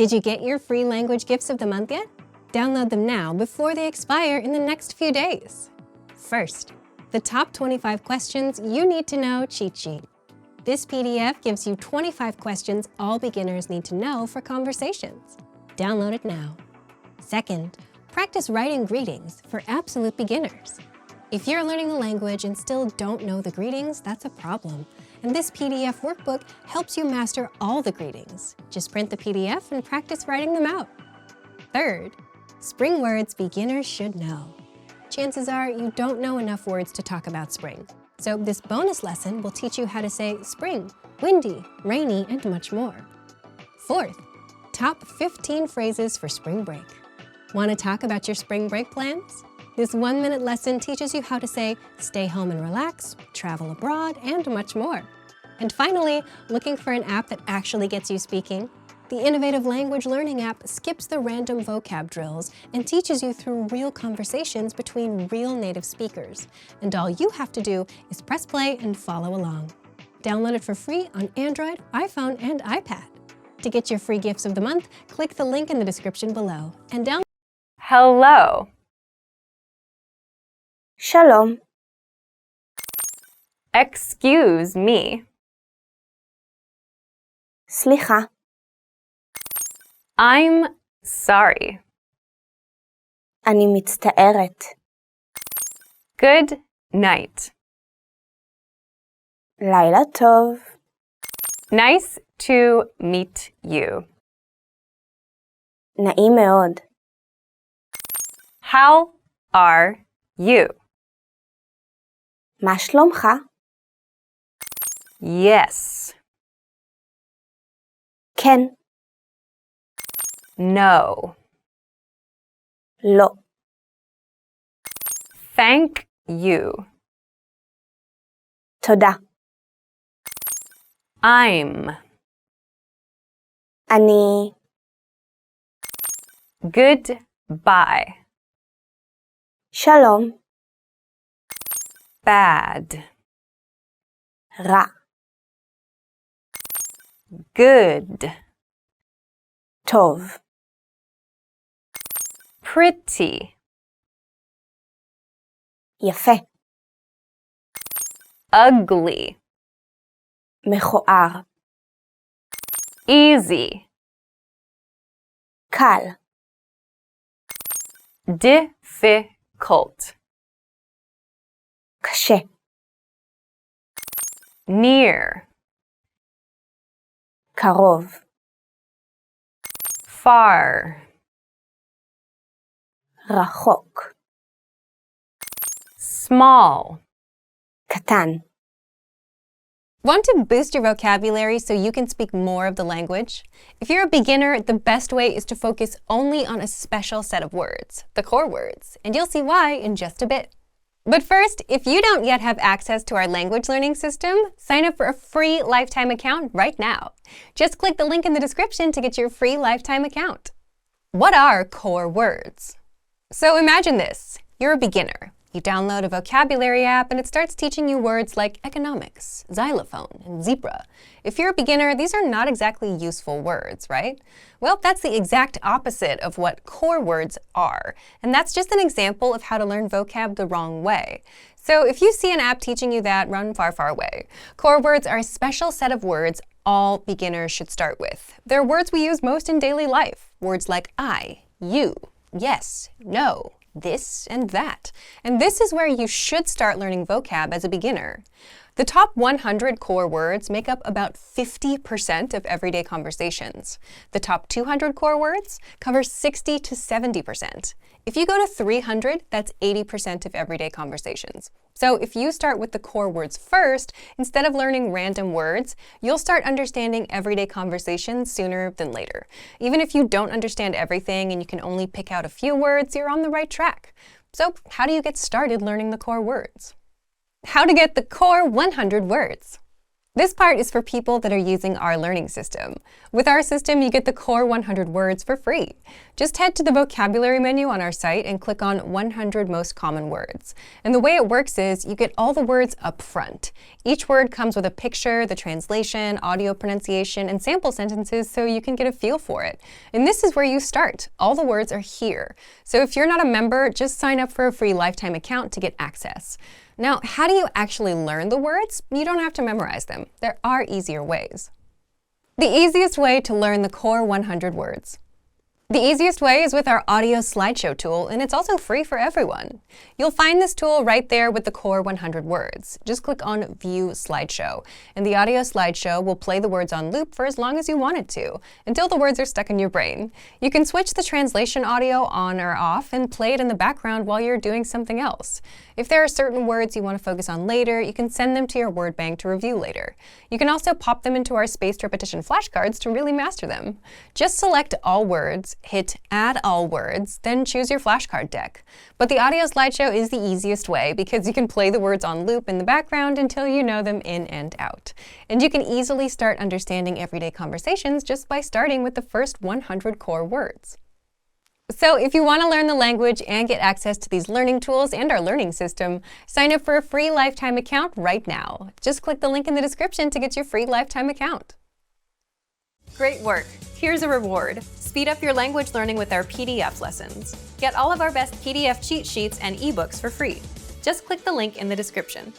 Did you get your free language gifts of the month yet? Download them now before they expire in the next few days. First, the top 25 questions you need to know cheat sheet. This PDF gives you 25 questions all beginners need to know for conversations. Download it now. Second, practice writing greetings for absolute beginners. If you're learning the language and still don't know the greetings, that's a problem. And this PDF workbook helps you master all the greetings. Just print the PDF and practice writing them out. Third, spring words beginners should know. Chances are you don't know enough words to talk about spring. So this bonus lesson will teach you how to say spring, windy, rainy, and much more. Fourth, top 15 phrases for spring break. Want to talk about your spring break plans? This 1-minute lesson teaches you how to say stay home and relax, travel abroad, and much more. And finally, looking for an app that actually gets you speaking? The innovative language learning app skips the random vocab drills and teaches you through real conversations between real native speakers. And all you have to do is press play and follow along. Download it for free on Android, iPhone, and iPad. To get your free gifts of the month, click the link in the description below and download. Hello. שלום, Excuse me. סליחה, I'm sorry. אני מצטערת. Good night. לילה טוב, Nice to meet you. נעים מאוד. How are you? מה שלומך? Yes. כן, No. לא, Thank you. תודה. I'm. אני Goodbye. שלום, Bad. רע, Good. טוב, Pretty. יפה, Ugly. מכוער, Easy. קל, Difficult. קשה, Near. קרוב, Far. רחוק, Small. קטן. Want to boost your vocabulary so you can speak more of the language? If you're a beginner, the best way is to focus only on a special set of words, the core words, and you'll see why in just a bit. But first, if you don't yet have access to our language learning system, sign up for a free lifetime account right now. Just click the link in the description to get your free lifetime account. What are core words? So imagine this. You're a beginner. You download a vocabulary app and it starts teaching you words like economics, xylophone, and zebra. If you're a beginner, these are not exactly useful words, right? Well, that's the exact opposite of what core words are. And that's just an example of how to learn vocab the wrong way. So if you see an app teaching you that, run far, far away. Core words are a special set of words all beginners should start with. They're words we use most in daily life. Words like I, you, yes, no, this, and that. And this is where you should start learning vocab as a beginner. The top 100 core words make up about 50% of everyday conversations. The top 200 core words cover 60 to 70%. If you go to 300, that's 80% of everyday conversations. So if you start with the core words first, instead of learning random words, you'll start understanding everyday conversations sooner than later. Even if you don't understand everything and you can only pick out a few words, you're on the right track. So how do you get started learning the core words? How to get the core 100 words. This part is for people that are using our learning system. With our system, you get the core 100 words for free. Just head to the vocabulary menu on our site and click on 100 most common words. And the way it works is you get all the words up front. Each word comes with a picture, the translation, audio pronunciation, and sample sentences so you can get a feel for it. And this is where you start. All the words are here. So if you're not a member, just sign up for a free lifetime account to get access. Now, how do you actually learn the words? You don't have to memorize them. There are easier ways. The easiest way to learn the core 100 words. The easiest way is with our audio slideshow tool, and it's also free for everyone. You'll find this tool right there with the core 100 words. Just click on View Slideshow, and the audio slideshow will play the words on loop for as long as you want it to, until the words are stuck in your brain. You can switch the translation audio on or off and play it in the background while you're doing something else. If there are certain words you want to focus on later, you can send them to your word bank to review later. You can also pop them into our spaced repetition flashcards to really master them. Just select all words, hit Add All Words, then choose your flashcard deck. But the audio slideshow is the easiest way because you can play the words on loop in the background until you know them in and out. And you can easily start understanding everyday conversations just by starting with the first 100 core words. So if you want to learn the language and get access to these learning tools and our learning system, sign up for a free lifetime account right now. Just click the link in the description to get your free lifetime account. Great work! Here's a reward. Speed up your language learning with our PDF lessons. Get all of our best PDF cheat sheets and ebooks for free. Just click the link in the description.